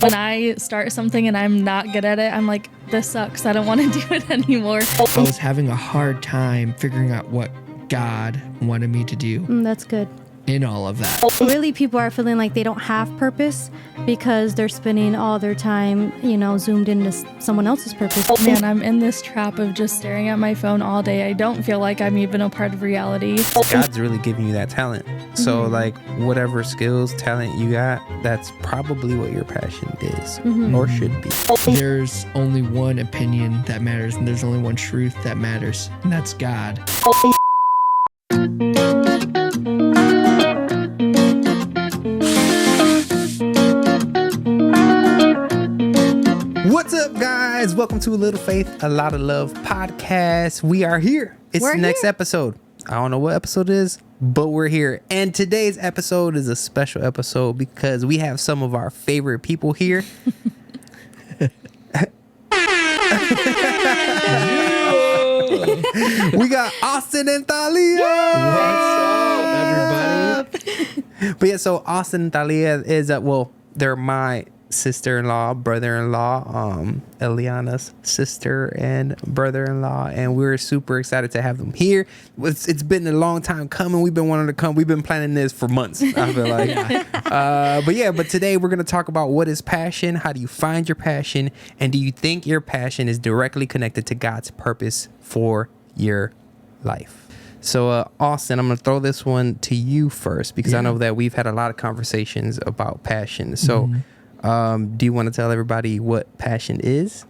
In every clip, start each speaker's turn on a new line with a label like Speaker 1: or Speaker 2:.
Speaker 1: When I start something and I'm not good at it, I'm like, this sucks. I don't want to do it anymore.
Speaker 2: I was having a hard time figuring out what God wanted me to do
Speaker 3: That's good.
Speaker 2: in all of that.
Speaker 3: Really, people are feeling like they don't have purpose because they're spending all their time, zoomed into someone else's purpose.
Speaker 1: Man, I'm in this trap of just staring at my phone all day. I don't feel like I'm even a part of reality.
Speaker 4: God's really giving you that talent. So like whatever skills, talent you got, that's probably what your passion is or should be.
Speaker 2: There's only one opinion that matters, and there's only one truth that matters, and that's God.
Speaker 4: What's up, guys? Welcome to A Little Faith, A Lot of Love podcast. We are here. It's
Speaker 3: We're
Speaker 4: the next
Speaker 3: here.
Speaker 4: episode. I don't know what episode it is, but we're here. And today's episode is a special episode because we have some of our favorite people here. We got Austin and Thalia.
Speaker 2: What's up, everybody?
Speaker 4: But yeah, so Austin and Thalia is they're my sister-in-law, brother-in-law, Eliana's sister and brother-in-law, and we're super excited to have them here. It's been a long time coming. We've been wanting to come. We've been planning this for months, I feel like. But today we're going to talk about what is passion, how do you find your passion, and do you think your passion is directly connected to God's purpose for your life? So, Austin, I'm going to throw this one to you first because I know that we've had a lot of conversations about passion. So, do you want to tell everybody what passion is?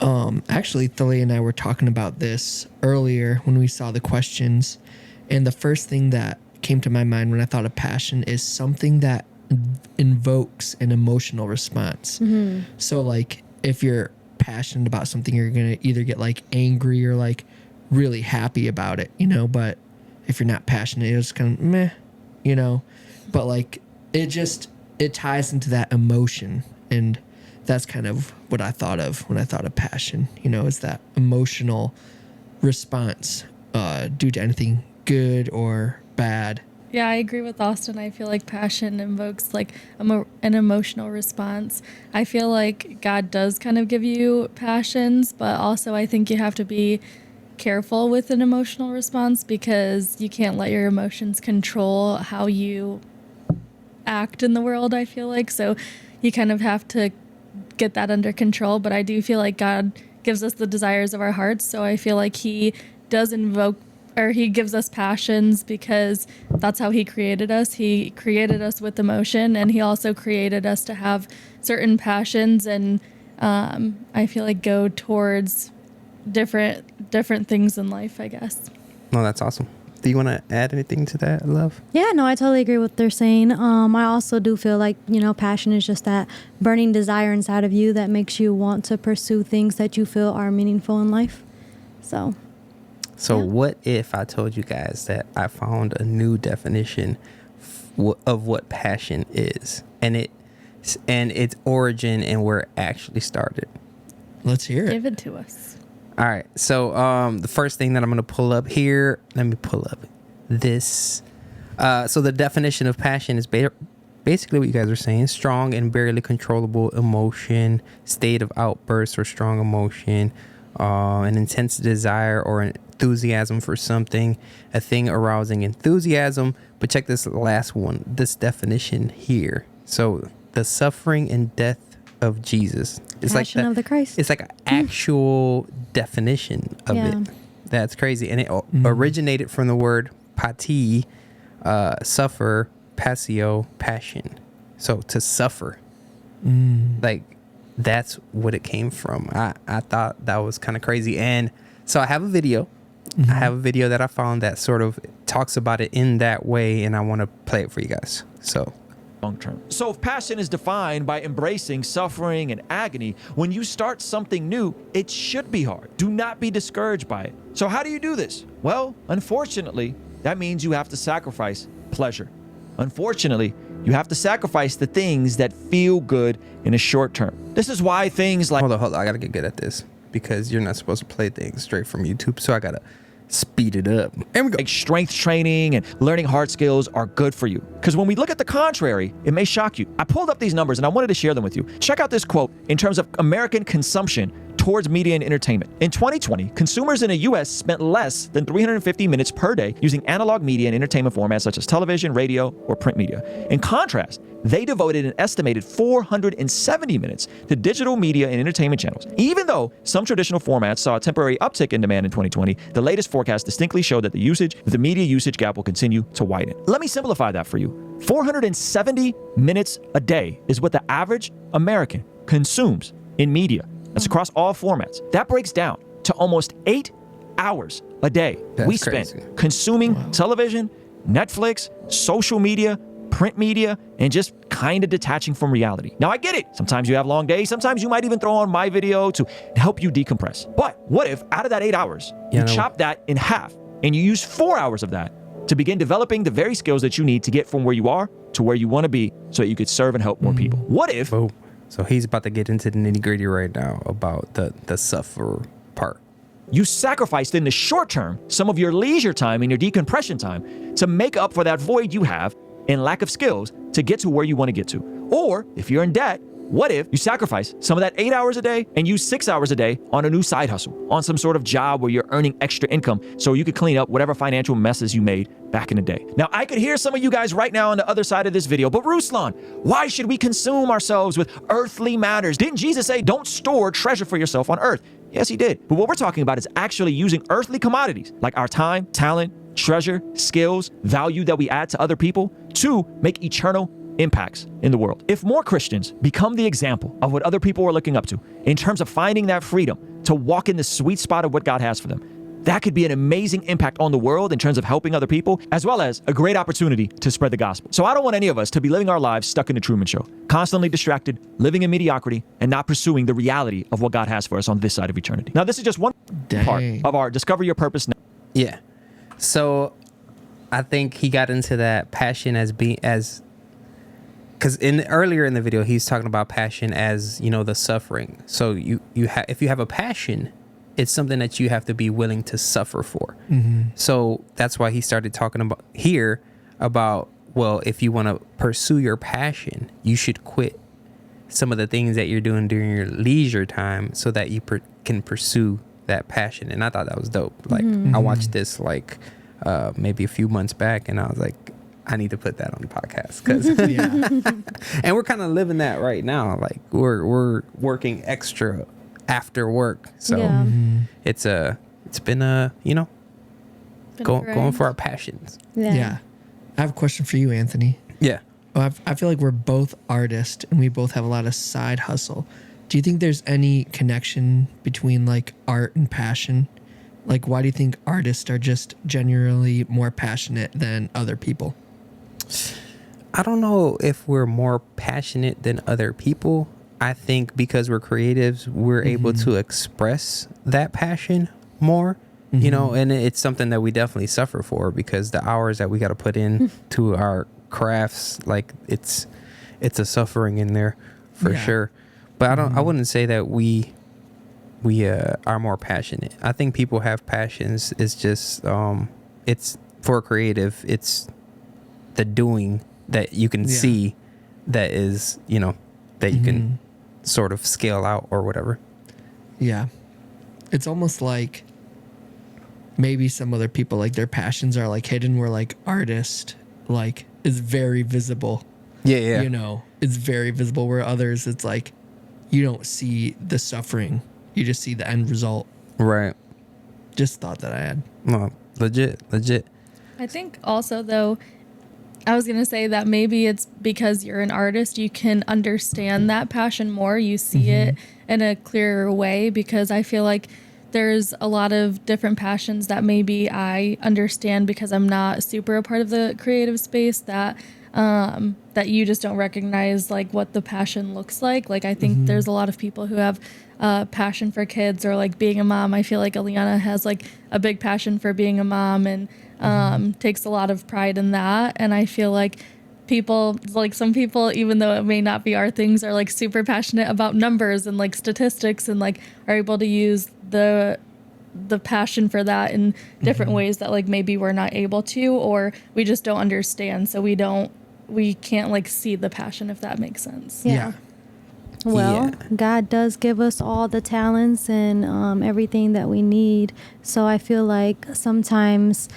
Speaker 2: Actually, Thalia and I were talking about this earlier when we saw the questions, and the first thing that came to my mind when I thought of passion is something that invokes an emotional response. So, like, if you're passionate about something, you're going to either get, like, angry or, like, really happy about it, but if you're not passionate, it's kind of meh, but, like, it ties into that emotion, and that's kind of what I thought of when I thought of passion, is that emotional response due to anything good or bad.
Speaker 1: Yeah, I agree with Austin. I feel like passion invokes like an emotional response. I feel like God does kind of give you passions, but also I think you have to be careful with an emotional response because you can't let your emotions control how you act in the world, I feel like. So you kind of have to get that under control. But I do feel like God gives us the desires of our hearts. So I feel like he does he gives us passions because that's how he created us. He created us with emotion, and he also created us to have certain passions and I feel like go towards different things in life, I guess.
Speaker 4: No, that's awesome. Do you want to add anything to that, love?
Speaker 3: Yeah, no, I totally agree with what they're saying. I also do feel like, passion is just that burning desire inside of you that makes you want to pursue things that you feel are meaningful in life. So
Speaker 4: What if I told you guys that I found a new definition of what passion is and its origin and where it actually started?
Speaker 2: Let's hear it.
Speaker 1: Give it to us.
Speaker 4: All right. So the first thing that I'm going to pull up here, let me pull up this. So the definition of passion is basically what you guys are saying: strong and barely controllable emotion, state of outburst or strong emotion, an intense desire or enthusiasm for something, a thing arousing enthusiasm. But check this last one, this definition here. So the suffering and death of Jesus. It's
Speaker 3: passion
Speaker 4: like
Speaker 3: of the Christ.
Speaker 4: It's like an actual definition of it. That's crazy. And it originated from the word pati, suffer, passio, passion. So to suffer. Like that's what it came from. I thought that was kind of crazy. And so I have a video. I have a video that I found that sort of talks about it in that way, and I want to play it for you guys. So
Speaker 5: long term. So if passion is defined by embracing suffering and agony, when you start something new, it should be hard. Do not be discouraged by it. So how do you do this? Well, unfortunately, that means you have to sacrifice pleasure. Unfortunately, you have to sacrifice the things that feel good in a short term. This is why things like...
Speaker 4: Hold on. I got to get good at this because you're not supposed to play things straight from YouTube. So I got to speed it up. And we go.
Speaker 5: Like strength training and learning hard skills are good for you. Because when we look at the contrary, it may shock you. I pulled up these numbers and I wanted to share them with you. Check out this quote in terms of American consumption towards media and entertainment. In 2020, consumers in the US spent less than 350 minutes per day using analog media and entertainment formats such as television, radio, or print media. In contrast, they devoted an estimated 470 minutes to digital media and entertainment channels. Even though some traditional formats saw a temporary uptick in demand in 2020, the latest forecast distinctly showed that the media usage gap will continue to widen. Let me simplify that for you. 470 minutes a day is what the average American consumes in media. That's across all formats. That breaks down to almost 8 hours a day
Speaker 4: That's
Speaker 5: we spend
Speaker 4: crazy.
Speaker 5: consuming television, Netflix, social media, print media, and just kind of detaching from reality. Now, I get it. Sometimes you have long days. Sometimes you might even throw on my video to help you decompress. But what if out of that 8 hours, you chop that in half and you use 4 hours of that to begin developing the very skills that you need to get from where you are to where you want to be so that you could serve and help more people? What if...
Speaker 4: Boom. So he's about to get into the nitty gritty right now about the suffer part.
Speaker 5: you sacrificed in the short term some of your leisure time and your decompression time to make up for that void you have in lack of skills to get to where you want to get to? Or if you're in debt, what if you sacrifice some of that 8 hours a day and use 6 hours a day on a new side hustle, on some sort of job where you're earning extra income so you could clean up whatever financial messes you made back in the day? Now, I could hear some of you guys right now on the other side of this video, but Ruslan, why should we consume ourselves with earthly matters? Didn't Jesus say, don't store treasure for yourself on earth? Yes, he did. But what we're talking about is actually using earthly commodities like our time, talent, treasure, skills, value that we add to other people to make eternal impacts in the world. If more Christians become the example of what other people are looking up to in terms of finding that freedom to walk in the sweet spot of what God has for them, that could be an amazing impact on the world in terms of helping other people, as well as a great opportunity to spread the gospel. So I don't want any of us to be living our lives stuck in the Truman Show, constantly distracted, living in mediocrity, and not pursuing the reality of what God has for us on this side of eternity. Now, this is just one part of our Discover Your Purpose Now.
Speaker 4: Yeah. So I think he got into that passion as because earlier in the video he's talking about passion as, you know, the suffering. So if you have a passion, it's something that you have to be willing to suffer for. Mm-hmm. So that's why he started talking about here about, well, if you want to pursue your passion, you should quit some of the things that you're doing during your leisure time so that you can pursue that passion. And I thought that was dope. Like, I watched this like maybe a few months back, and I was like, I need to put that on the podcast, because and we're kind of living that right now. Like we're working extra after work, so it's been going for our passions.
Speaker 2: Yeah. I have a question for you, Anthony.
Speaker 4: Yeah.
Speaker 2: I feel like we're both artists and we both have a lot of side hustle. Do you think there's any connection between like art and passion? Like, why do you think artists are just generally more passionate than other people?
Speaker 4: I don't know if we're more passionate than other people. I think because we're creatives, we're able to express that passion more, you know, and it's something that we definitely suffer for, because the hours that we got to put in to our crafts, like it's a suffering in there for sure. But I wouldn't say that we are more passionate. I think people have passions. It's just it's for a creative, it's the doing that you can see that is, you know, that you can sort of scale out or whatever.
Speaker 2: Yeah. It's almost like maybe some other people, like their passions are like hidden, where like artist like is very visible.
Speaker 4: Yeah.
Speaker 2: You know, it's very visible, where others it's like you don't see the suffering. You just see the end result.
Speaker 4: Right.
Speaker 2: Just thought that I had.
Speaker 4: No, legit.
Speaker 1: I think also, though, I was going to say that maybe it's because you're an artist, you can understand that passion more. You see it in a clearer way, because I feel like there's a lot of different passions that maybe I understand because I'm not super a part of the creative space, that you just don't recognize like what the passion looks like. Like, I think there's a lot of people who have passion for kids, or like being a mom. I feel like Eliana has like a big passion for being a mom, and takes a lot of pride in that. And I feel like some people, even though it may not be our things, are like super passionate about numbers and like statistics, and like are able to use the the passion for that in different ways that like maybe we're not able to, or we just don't understand. So we can't like see the passion, if that makes sense.
Speaker 3: Yeah. Well, God does give us all the talents and everything that we need. So I feel like sometimes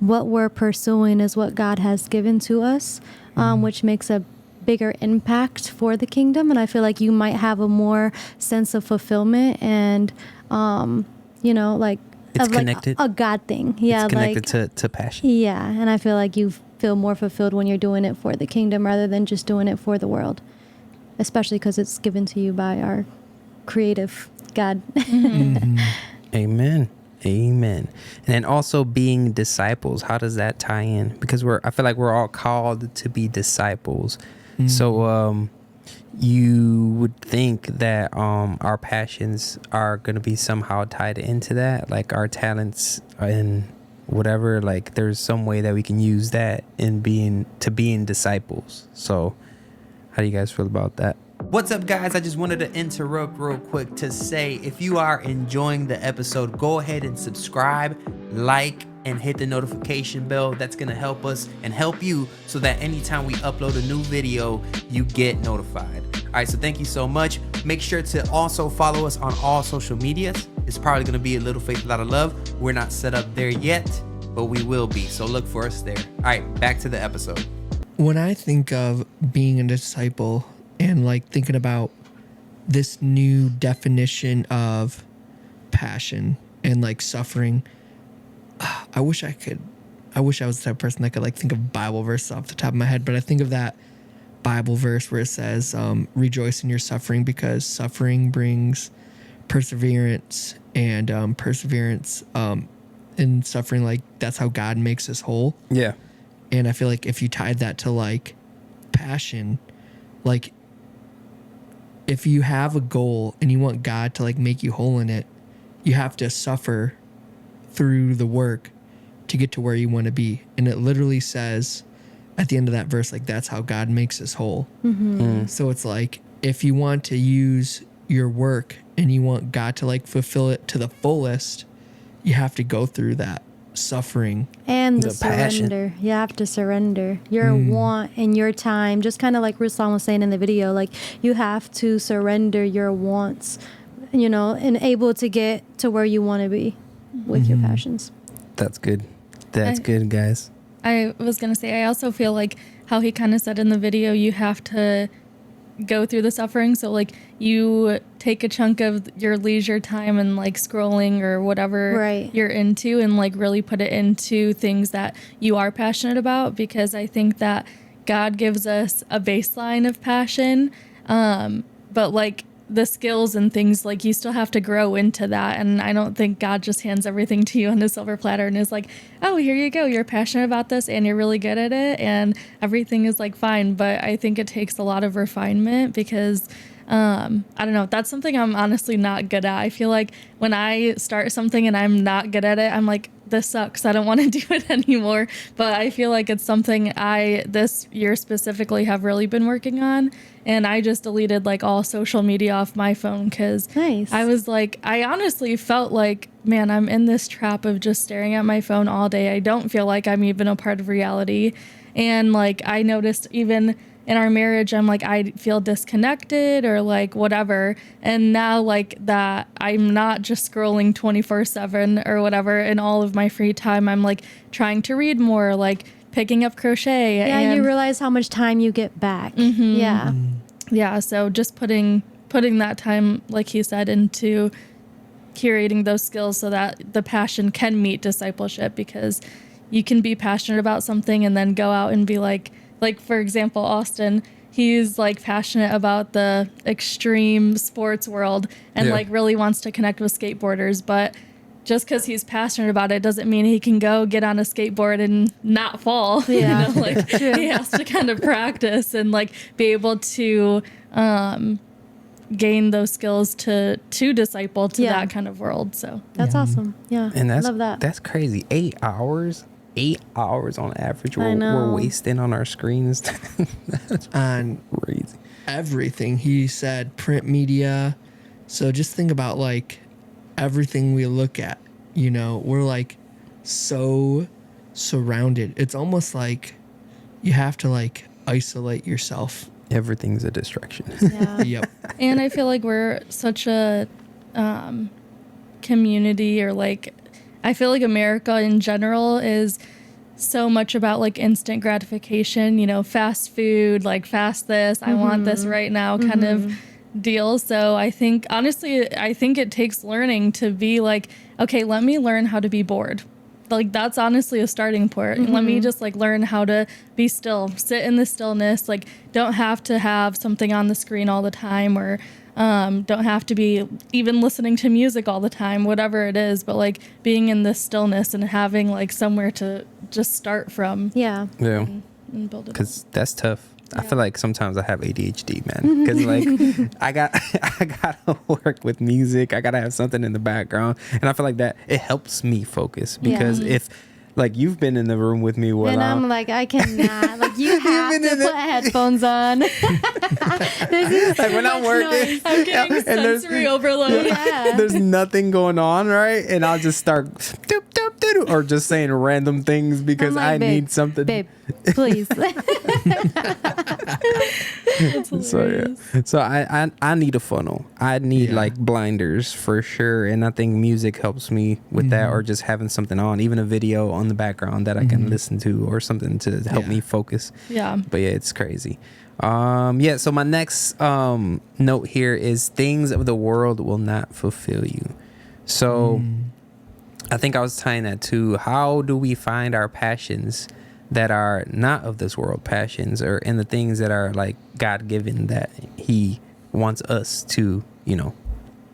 Speaker 3: what we're pursuing is what God has given to us, which makes a bigger impact for the kingdom. And I feel like you might have a more sense of fulfillment and, like,
Speaker 4: It's
Speaker 3: of
Speaker 4: connected.
Speaker 3: like a God thing. Yeah.
Speaker 4: It's connected to passion.
Speaker 3: Yeah. And I feel like you feel more fulfilled when you're doing it for the kingdom rather than just doing it for the world, especially because it's given to you by our creative God.
Speaker 4: Amen. Amen. And then also being disciples, how does that tie in? Because I feel like we're all called to be disciples. So you would think that our passions are going to be somehow tied into that, like our talents and whatever, like there's some way that we can use that in being disciples. So how do you guys feel about that? What's up, guys? I just wanted to interrupt real quick to say, if you are enjoying the episode, go ahead and subscribe, like, and hit the notification bell. That's going to help us and help you so that anytime we upload a new video, you get notified. All right, so thank you so much. Make sure to also follow us on all social medias. It's probably going to be a Little Faith, a Lot of Love. We're not set up there yet, but we will be. So look for us there. All right, back to the episode.
Speaker 2: When I think of being a disciple and like thinking about this new definition of passion and like suffering, I wish I was the type of person that could like think of Bible verses off the top of my head, but I think of that Bible verse where it says, rejoice in your suffering because suffering brings perseverance, and perseverance in suffering, like that's how God makes us whole.
Speaker 4: Yeah.
Speaker 2: And I feel like if you tied that to like passion, like if you have a goal and you want God to like make you whole in it, you have to suffer through the work to get to where you want to be. And it literally says at the end of that verse, like that's how God makes us whole. So it's like, if you want to use your work and you want God to like fulfill it to the fullest, you have to go through that suffering
Speaker 3: And the
Speaker 4: passion.
Speaker 3: surrender. You have to surrender your want and your time. Just kind of like Ruslan was saying in the video, like you have to surrender your wants, and able to get to where you want to be with your passions.
Speaker 4: That's good. That's good, guys.
Speaker 1: I was going to say, I also feel like how he kind of said in the video, you have to go through the suffering. So like you take a chunk of your leisure time and like scrolling or whatever you're into and like really put it into things that you are passionate about, because I think that God gives us a baseline of passion. But like the skills and things, like you still have to grow into that. And I don't think God just hands everything to you on a silver platter and is like, oh, here you go, you're passionate about this and you're really good at it and everything is like fine. But I think it takes a lot of refinement because I don't know, that's something I'm honestly not good at. I feel like when I start something and I'm not good at it, I'm like, this sucks, I don't want to do it anymore. But I feel like it's something I this year specifically have really been working on. And I just deleted like all social media off my phone because I was like, I honestly felt like, man, I'm in this trap of just staring at my phone all day. I don't feel like I'm even a part of reality. And like I noticed even in our marriage, I'm like, I feel disconnected or like whatever. And now like that I'm not just scrolling 24/7 or whatever. In all of my free time, I'm like trying to read more, like picking up crochet.
Speaker 3: Yeah,
Speaker 1: and
Speaker 3: you realize how much time you get back.
Speaker 1: Yeah, so just putting that time, like he said, into curating those skills so that the passion can meet discipleship, because you can be passionate about something and then go out and be like for example, Austin, he's like passionate about the extreme sports world and like really wants to connect with skateboarders, but just because he's passionate about it doesn't mean he can go get on a skateboard and not fall.
Speaker 3: Yeah.
Speaker 1: Like he has to kind of practice and like be able to gain those skills to disciple to that kind of world. So
Speaker 3: that's awesome. Yeah.
Speaker 4: And
Speaker 3: I love that.
Speaker 4: That's crazy. 8 hours. 8 hours on average
Speaker 3: I know.
Speaker 4: we're wasting on our screens. That's
Speaker 2: on
Speaker 4: crazy.
Speaker 2: everything. He said print media. So just think about like everything we look at You know, we're like so surrounded. It's almost like you have to like isolate yourself.
Speaker 4: Everything's a distraction.
Speaker 3: Yeah.
Speaker 2: Yep.
Speaker 1: And I feel like we're such a community, or like, I feel like America in general is so much about like instant gratification, you know, fast food, like fast this, I want this right now kind of deal. So I think, honestly, I think it takes learning to be like, okay, let me learn how to be bored. Like, that's honestly a starting point. Let me just like learn how to be still, sit in the stillness. Like, don't have to have something on the screen all the time, or don't have to be even listening to music all the time, whatever it is, but like being in this stillness and having like somewhere to just start from.
Speaker 3: Yeah.
Speaker 4: Yeah.
Speaker 1: And build it up.
Speaker 4: Because that's tough. I feel like sometimes I have ADHD, man. Because like I gotta work with music. I gotta have something in the background, and I feel like that it helps me focus. Because if like you've been in the room with me while
Speaker 3: And I'm like, I cannot. Like, you have to put headphones on. This is
Speaker 4: like when I'm working,
Speaker 3: noise.
Speaker 1: I'm getting sensory overload.
Speaker 3: Yeah.
Speaker 4: there's nothing going on, right? And I'll just start doop, doop, doop, doop, or just saying random things because
Speaker 3: I'm like,
Speaker 4: I
Speaker 3: babe,
Speaker 4: need something.
Speaker 3: Babe, please.
Speaker 1: That's hilarious.
Speaker 4: So I need a funnel. I need like blinders for sure, and I think music helps me with that, or just having something on, even a video on the background that I can listen to, or something to help me focus.
Speaker 1: Yeah.
Speaker 4: But yeah, it's crazy. So my next note here is things of the world will not fulfill you. So I think I was tying that to how do we find our passions that are not of this world, passions, or in the things that are like God given that he wants us to, you know.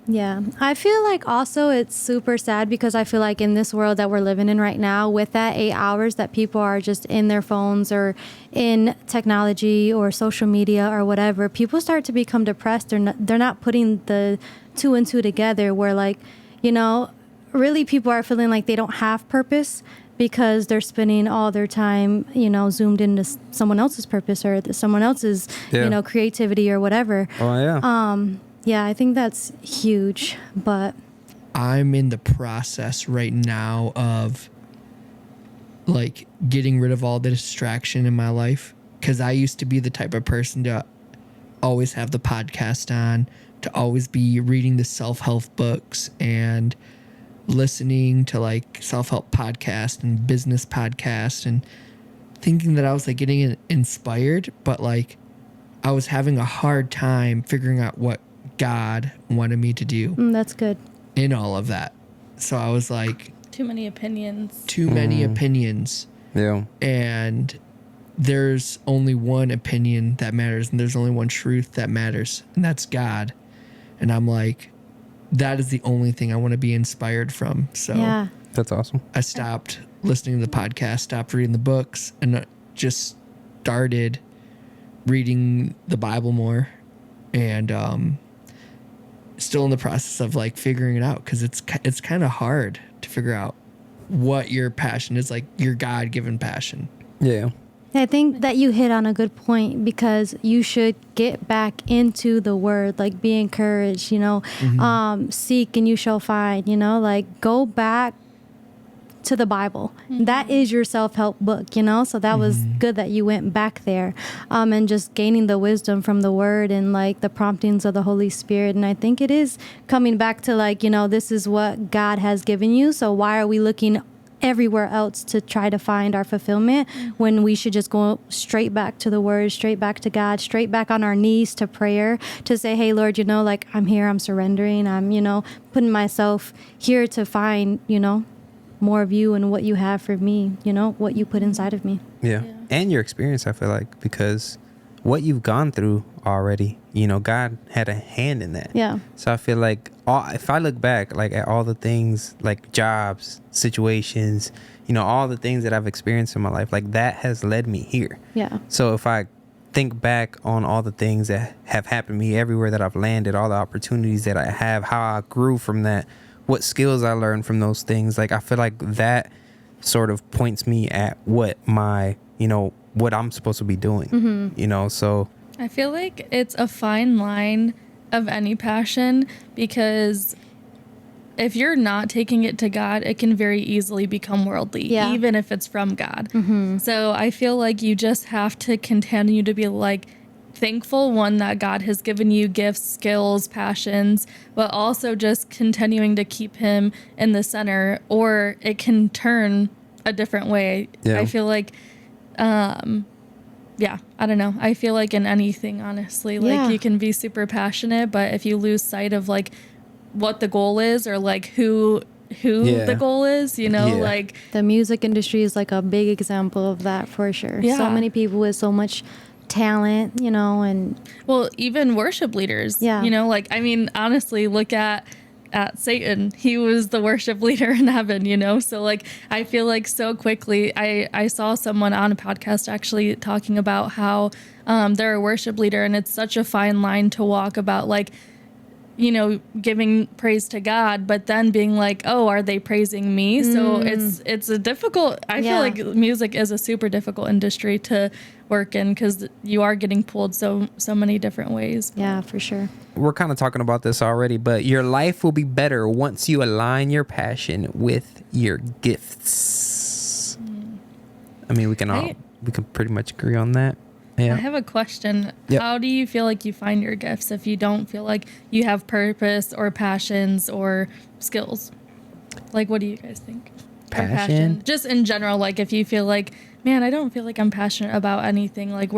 Speaker 3: Yeah. I feel like also it's super sad because I feel like in this world that we're living in right now, with that 8 hours that people are just in their phones or in technology or social media or whatever, people start to become depressed. They're not putting the 2 and 2 together, where like, you know, really people are feeling like they don't have purpose because they're spending all their time, you know, zoomed into someone else's purpose or someone else's, you know, creativity or whatever.
Speaker 4: Oh yeah.
Speaker 3: Yeah, I think that's huge, but
Speaker 2: I'm in the process right now of like getting rid of all the distraction in my life, because I used to be the type of person to always have the podcast on, to always be reading the self-help books and listening to like self-help podcast and business podcast, and thinking that I was like getting inspired, but like I was having a hard time figuring out what God wanted me to do
Speaker 3: that's good.
Speaker 2: in all of that. So I was like,
Speaker 1: Too many opinions.
Speaker 2: too many opinions,
Speaker 4: Yeah.
Speaker 2: and there's only one opinion that matters, and there's only one truth that matters, and that's God. And I'm like, that is the only thing I want to be inspired from. So
Speaker 3: Yeah.
Speaker 4: That's awesome.
Speaker 2: I stopped listening to the podcast, stopped reading the books, and just started reading the Bible more, and still in the process of like figuring it out, because it's kind of hard to figure out what your passion is, like your God-given passion.
Speaker 4: Yeah.
Speaker 3: I think that you hit on a good point, because you should get back into the word, like be encouraged, you know, seek and you shall find, you know, like go back to the Bible. That is your self-help book, you know, so that was good that you went back there, and just gaining the wisdom from the word and like the promptings of the Holy Spirit. And I think it is coming back to like, you know, this is what God has given you. So why are we looking everywhere else to try to find our fulfillment when we should just go straight back to the word, straight back to God, straight back on our knees to prayer, to say, hey, Lord, you know, like I'm here, I'm surrendering, I'm, you know, putting myself here to find, you know, more of you and what you have for me, you know, what you put inside of me.
Speaker 4: Yeah. And your experience, I feel like, because what you've gone through already, you know, God had a hand in that.
Speaker 3: Yeah.
Speaker 4: So I feel like if I look back, like at all the things, like jobs, situations, you know, all the things that I've experienced in my life, like that has led me here.
Speaker 3: Yeah.
Speaker 4: So if I think back on all the things that have happened to me, everywhere that I've landed, all the opportunities that I have, how I grew from that, what skills I learned from those things, like I feel like that sort of points me at what my, you know, what I'm supposed to be doing, you know, so.
Speaker 1: I feel like it's a fine line of any passion, because if you're not taking it to God, it can very easily become worldly,
Speaker 3: Yeah.
Speaker 1: even if it's from God. So I feel like you just have to continue to be like thankful, one, that God has given you gifts, skills, passions, but also just continuing to keep him in the center, or it can turn a different way.
Speaker 4: Yeah.
Speaker 1: I feel like, yeah, I don't know. I feel like in anything, honestly, like
Speaker 3: Yeah.
Speaker 1: you can be super passionate, but if you lose sight of like what the goal is, or like who
Speaker 4: Yeah.
Speaker 1: the goal is, you know,
Speaker 4: Yeah.
Speaker 1: like,
Speaker 3: The music industry is like a big example of that for sure.
Speaker 1: Yeah.
Speaker 3: So many people with so much talent, you know, and
Speaker 1: well, even worship leaders,
Speaker 3: Yeah.
Speaker 1: you know, like, I mean, honestly, look at Satan. He was the worship leader in heaven, you know? So like, I feel like so quickly, I saw someone on a podcast actually talking about how they're a worship leader, and it's such a fine line to walk about, like, you know, giving praise to God, but then being like, oh, are they praising me? So it's a difficult, I feel
Speaker 3: Yeah.
Speaker 1: like music is a super difficult industry to work in, because you are getting pulled so many different ways.
Speaker 3: yeah, for sure.
Speaker 4: We're kind of talking about this already, but your life will be better once you align your passion with your gifts. I mean, we can pretty much agree on that. Yeah.
Speaker 1: I have a question.
Speaker 4: Yep.
Speaker 1: How do you feel like you find your gifts if you don't feel like you have purpose or passions or skills? Like, what do you guys think? Or
Speaker 4: Passion?
Speaker 1: Just in general, like if you feel like, man, I don't feel like I'm passionate about anything. Like,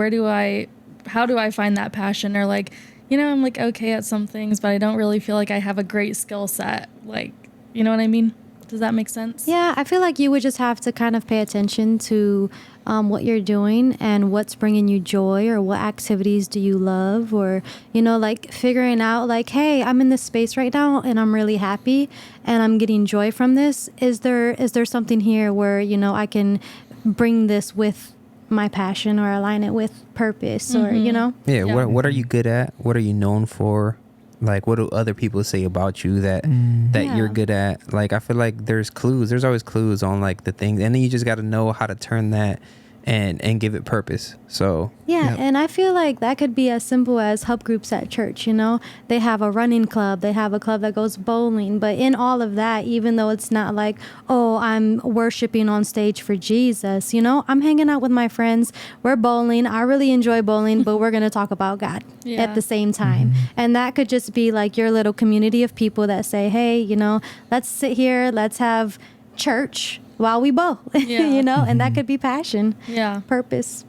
Speaker 1: how do I find that passion? Or like, you know, I'm like okay at some things, but I don't really feel like I have a great skill set. Like, you know what I mean? Does that make sense?
Speaker 3: Yeah, I feel like you would just have to kind of pay attention to what you're doing and what's bringing you joy, or what activities do you love, or, you know, like figuring out like, hey, I'm in this space right now and I'm really happy and I'm getting joy from this. Is there something here where, you know, I can bring this with my passion or align it with purpose, or, you know?
Speaker 4: Yeah.
Speaker 1: Yeah.
Speaker 4: What are you good at? What are you known for? Like, what do other people say about you that
Speaker 3: Yeah.
Speaker 4: you're good at? Like, I feel like there's clues. There's always clues on like the things, and then you just got to know how to turn that and give it purpose. So
Speaker 3: Yeah,
Speaker 2: Yep.
Speaker 3: and I feel like that could be as simple as hub groups at church, you know? They have a running club, they have a club that goes bowling, but in all of that, even though it's not like, oh, I'm worshiping on stage for Jesus, you know? I'm hanging out with my friends, we're bowling, I really enjoy bowling, but we're going to talk about God
Speaker 1: Yeah.
Speaker 3: at the same time. And that could just be like your little community of people that say, hey, you know, let's sit here, let's have church while we bow,
Speaker 1: Yeah.
Speaker 3: you know? And that could be passion,
Speaker 1: Yeah.
Speaker 3: purpose.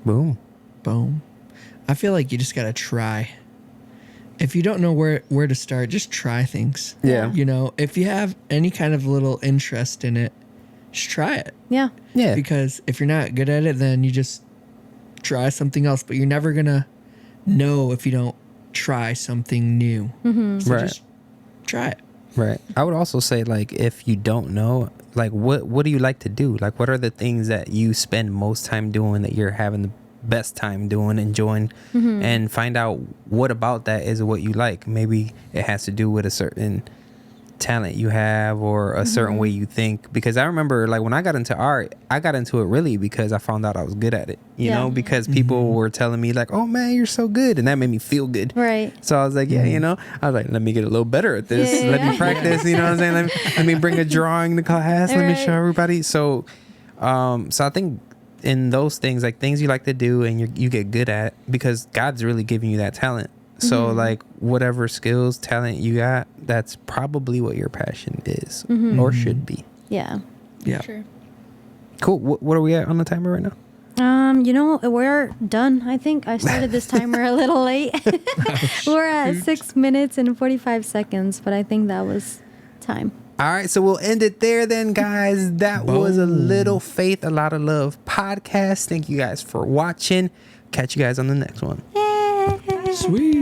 Speaker 4: boom.
Speaker 2: Boom. I feel like you just gotta try. If you don't know where to start, just try things.
Speaker 4: Yeah.
Speaker 2: You know, if you have any kind of little interest in it, just try it.
Speaker 3: Yeah.
Speaker 4: Yeah.
Speaker 2: Because if you're not good at it, then you just try something else. But you're never gonna know if you don't try something new. So
Speaker 4: Right.
Speaker 2: just try it.
Speaker 4: Right. I would also say, like, if you don't know, like, what do you like to do? Like, what are the things that you spend most time doing that you're having the best time doing, enjoying, and find out what about that is what you like. Maybe it has to do with a certain talent you have or a certain way you think. Because I remember, like, when I got into art, I got into it really because I found out I was good at it, you know, because people were telling me like, oh man, you're so good. And that made me feel good.
Speaker 3: Right.
Speaker 4: So I was like, yeah, you know, I was like, let me get a little better at this.
Speaker 3: Yeah.
Speaker 4: Let me practice, you know what I'm saying? Let me bring a drawing to class. Let me show everybody. So, so I think in those things, like things you like to do and you get good at, because God's really giving you that talent. So like whatever skills, talent you got, that's probably what your passion is or should be.
Speaker 3: Yeah.
Speaker 2: Yeah.
Speaker 1: Sure.
Speaker 4: Cool. What are we at on the timer right now?
Speaker 3: You know, we're done. I think I started this timer a little late. We're at 6 minutes and 45 seconds, but I think that was time.
Speaker 4: All right, so we'll end it there then, guys. That was a Little Faith, a Lot of Love podcast. Thank you guys for watching. Catch you guys on the next one.
Speaker 2: Sweet.